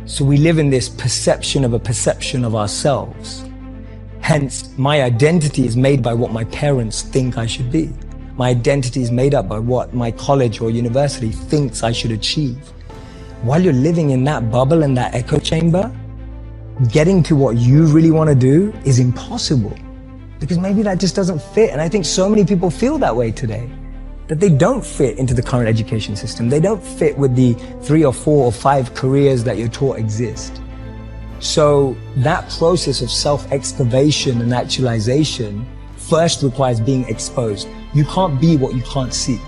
So we live in this perception of a perception of ourselves. Hence, my identity is made by what my parents think I should be. My identity is made up by what my college or university thinks I should achieve. While you're living in that bubble and that echo chamber, getting to what you really want to do is impossible, because maybe that just doesn't fit. And I think so many people feel that way today, that they don't fit into the current education system. They don't fit with the 3 or 4 or 5 careers that you're taught exist. So that process of self-excavation and actualization first requires being exposed. You can't be what you can't see.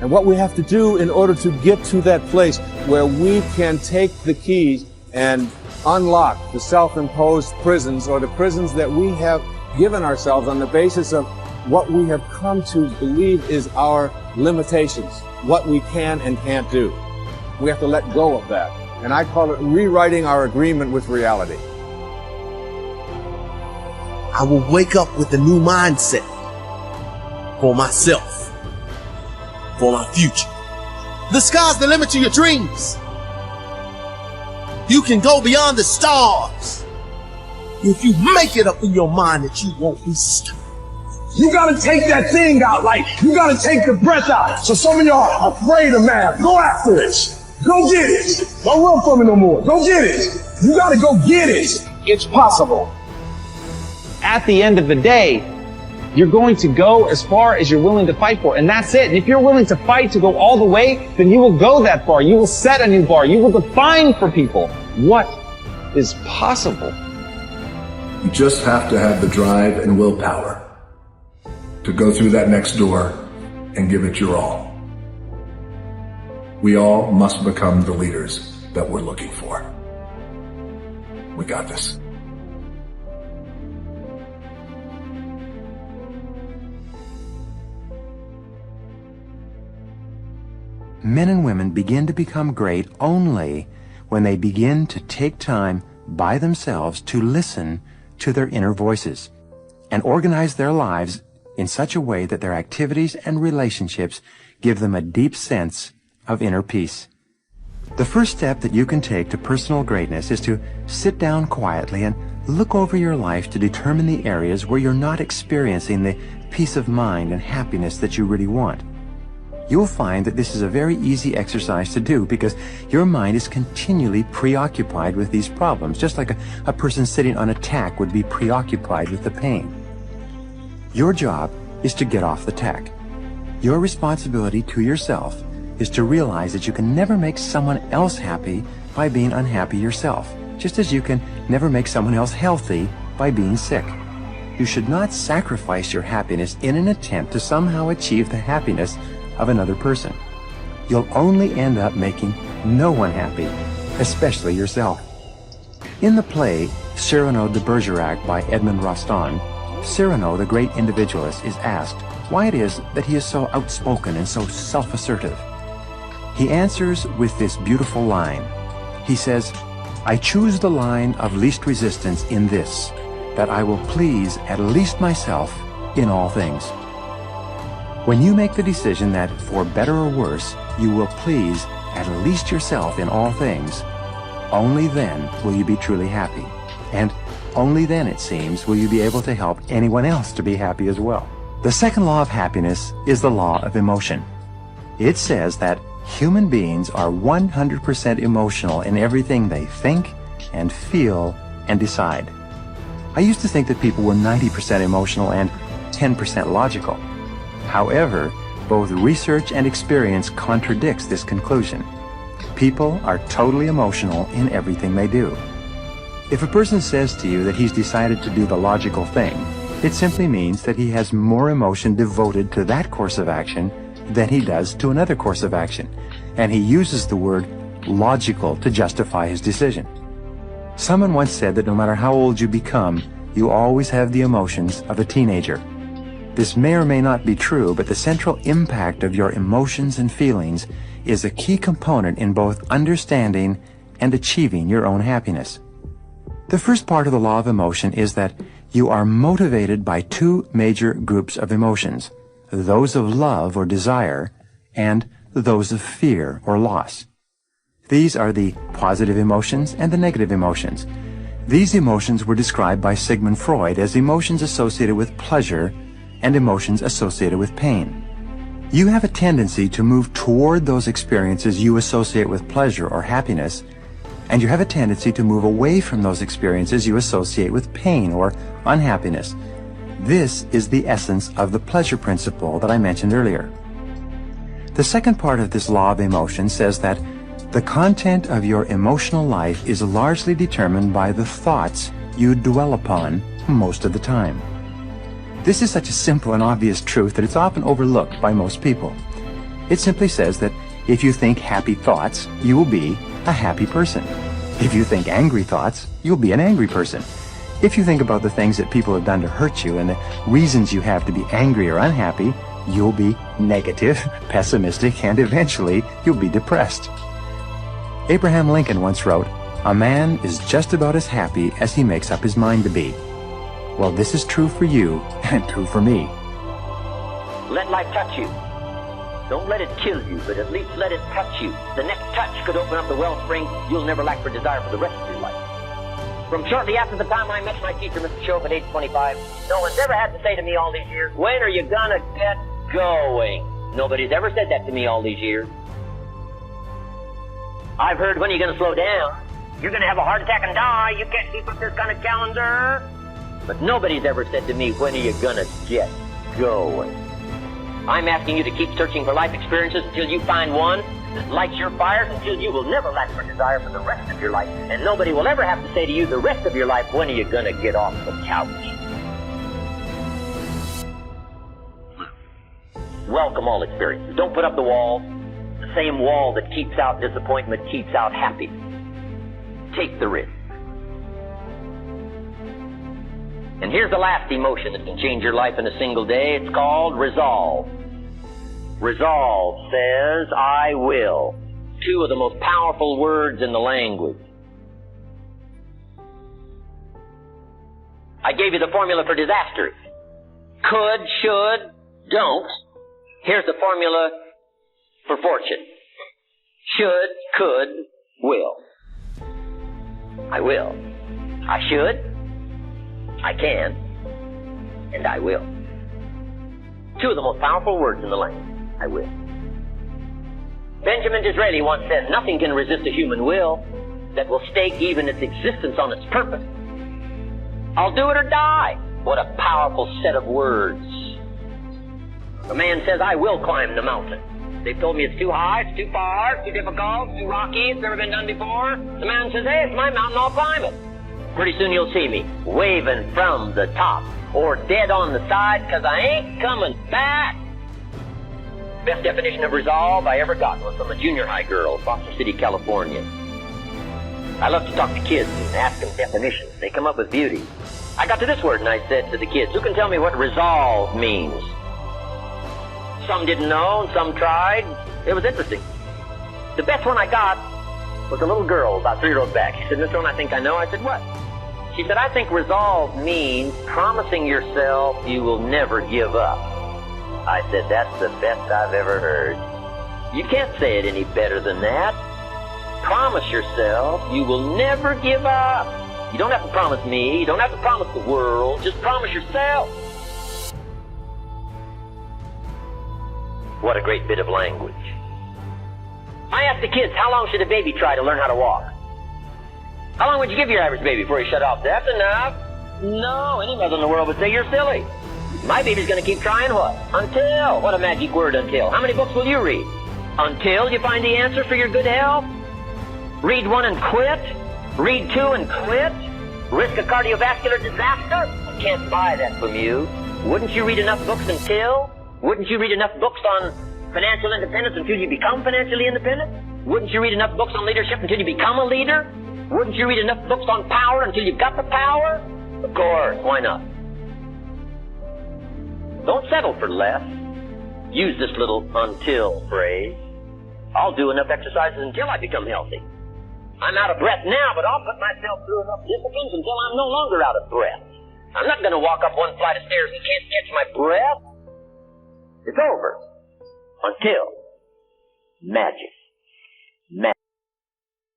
And what we have to do in order to get to that place where we can take the keys and unlock the self-imposed prisons, or the prisons that we have given ourselves on the basis of what we have come to believe is our limitations, what we can and can't do. We have to let go of that. And I call it rewriting our agreement with reality. I will wake up with a new mindset for myself, for my future. The sky's the limit to your dreams. You can go beyond the stars if you make it up in your mind that you won't be stuck. You gotta take that thing out, like, you gotta take the breath out. So some of y'all are afraid of math. Go after it. Go get it. Don't run from it no more. Go get it. You gotta go get it. It's possible. At the end of the day, you're going to go as far as you're willing to fight for, and that's it. And if you're willing to fight to go all the way, then you will go that far. You will set a new bar. You will define for people what is possible. You just have to have the drive and willpower to go through that next door and give it your all. We all must become the leaders that we're looking for. We got this. Men and women begin to become great only when they begin to take time by themselves to listen to their inner voices and organize their lives in such a way that their activities and relationships give them a deep sense of inner peace. The first step that you can take to personal greatness is to sit down quietly and look over your life to determine the areas where you're not experiencing the peace of mind and happiness that you really want. You'll find that this is a very easy exercise to do because your mind is continually preoccupied with these problems, just like a person sitting on a tack would be preoccupied with the pain. Your job is to get off the tack. Your responsibility to yourself is to realize that you can never make someone else happy by being unhappy yourself, just as you can never make someone else healthy by being sick. You should not sacrifice your happiness in an attempt to somehow achieve the happiness of another person. You'll only end up making no one happy, especially yourself. In the play Cyrano de Bergerac by Edmond Rostand, Cyrano, the great individualist, is asked why it is that he is so outspoken and so self-assertive. He answers with this beautiful line. He says, "I choose the line of least resistance in this, that I will please at least myself in all things." When you make the decision that, for better or worse, you will please at least yourself in all things, only then will you be truly happy. And only then, it seems, will you be able to help anyone else to be happy as well. The second law of happiness is the law of emotion. It says that human beings are 100% emotional in everything they think and feel and decide. I used to think that people were 90% emotional and 10% logical. However, both research and experience contradicts this conclusion. People are totally emotional in everything they do. If a person says to you that he's decided to do the logical thing, it simply means that he has more emotion devoted to that course of action than he does to another course of action, and he uses the word logical to justify his decision. Someone once said that no matter how old you become, you always have the emotions of a teenager. This may or may not be true, but the central impact of your emotions and feelings is a key component in both understanding and achieving your own happiness. The first part of the law of emotion is that you are motivated by two major groups of emotions, those of love or desire and those of fear or loss. These are the positive emotions and the negative emotions. These emotions were described by Sigmund Freud as emotions associated with pleasure and emotions associated with pain. You have a tendency to move toward those experiences you associate with pleasure or happiness, and you have a tendency to move away from those experiences you associate with pain or unhappiness. This is the essence of the pleasure principle that I mentioned earlier. The second part of this law of emotion says that the content of your emotional life is largely determined by the thoughts you dwell upon most of the time. This is such a simple and obvious truth that it's often overlooked by most people. It simply says that if you think happy thoughts, you will be a happy person. If you think angry thoughts, you'll be an angry person. If you think about the things that people have done to hurt you and the reasons you have to be angry or unhappy, you'll be negative, pessimistic, and eventually you'll be depressed. Abraham Lincoln once wrote, "A man is just about as happy as he makes up his mind to be." Well, this is true for you and true for me. Let life touch you. Don't let it kill you, but at least let it touch you. The next touch could open up the wellspring you'll never lack for desire for the rest of your life. From shortly after the time I met my teacher, Mr. Shope, at age 25, no one's ever had to say to me all these years, "When are you gonna get going?" Nobody's ever said that to me all these years. I've heard, "When are you gonna slow down? You're gonna have a heart attack and die. You can't keep up this kind of calendar." But nobody's ever said to me, "When are you gonna get going?" I'm asking you to keep searching for life experiences until you find one that lights your fires, until you will never lack for desire for the rest of your life. And nobody will ever have to say to you the rest of your life, "When are you gonna get off the couch?" Welcome all experiences. Don't put up the wall. The same wall that keeps out disappointment keeps out happiness. Take the risk. And here's the last emotion that can change your life in a single day. It's called resolve. Resolve says, "I will." Two of the most powerful words in the language. I gave you the formula for disasters. Could, should, don't. Here's the formula for fortune. Should, could, will. I will. I should. I can, and I will. Two of the most powerful words in the language. I will. Benjamin Disraeli once said, "Nothing can resist a human will that will stake even its existence on its purpose." I'll do it or die. What a powerful set of words. A man says, "I will climb the mountain." They've told me it's too high, it's too far, it's too difficult, it's too rocky, it's never been done before. The man says, "Hey, it's my mountain, I'll climb it." Pretty soon you'll see me waving from the top or dead on the side, 'cause I ain't coming back. Best definition of resolve I ever got was from a junior high girl, Foster City, California. I love to talk to kids and ask them definitions. They come up with beauty. I got to this word and I said to the kids, "Who can tell me what resolve means?" Some didn't know and some tried. It was interesting. The best one I got was a little girl about 3 rows back. She said, "Mr. Rohn, I think I know." I said, "What?" She said, "I think resolve means promising yourself you will never give up." I said, "That's the best I've ever heard. You can't say it any better than that. Promise yourself you will never give up. You don't have to promise me. You don't have to promise the world. Just promise yourself." What a great bit of language. I asked the kids, how long should a baby try to learn how to walk? How long would you give your average baby before he shut off? That's enough. No, any mother in the world would say you're silly. My baby's going to keep trying what? Until. What a magic word, until. How many books will you read? Until you find the answer for your good health? Read 1 and quit? Read 2 and quit? Risk a cardiovascular disaster? I can't buy that from you. Wouldn't you read enough books until? Wouldn't you read enough books on financial independence until you become financially independent? Wouldn't you read enough books on leadership until you become a leader? Wouldn't you read enough books on power until you've got the power? Of course, why not? Don't settle for less. Use this little until phrase. I'll do enough exercises until I become healthy. I'm out of breath now, but I'll put myself through enough disciplines until I'm no longer out of breath. I'm not going to walk up one flight of stairs and can't catch my breath. It's over. Until magic.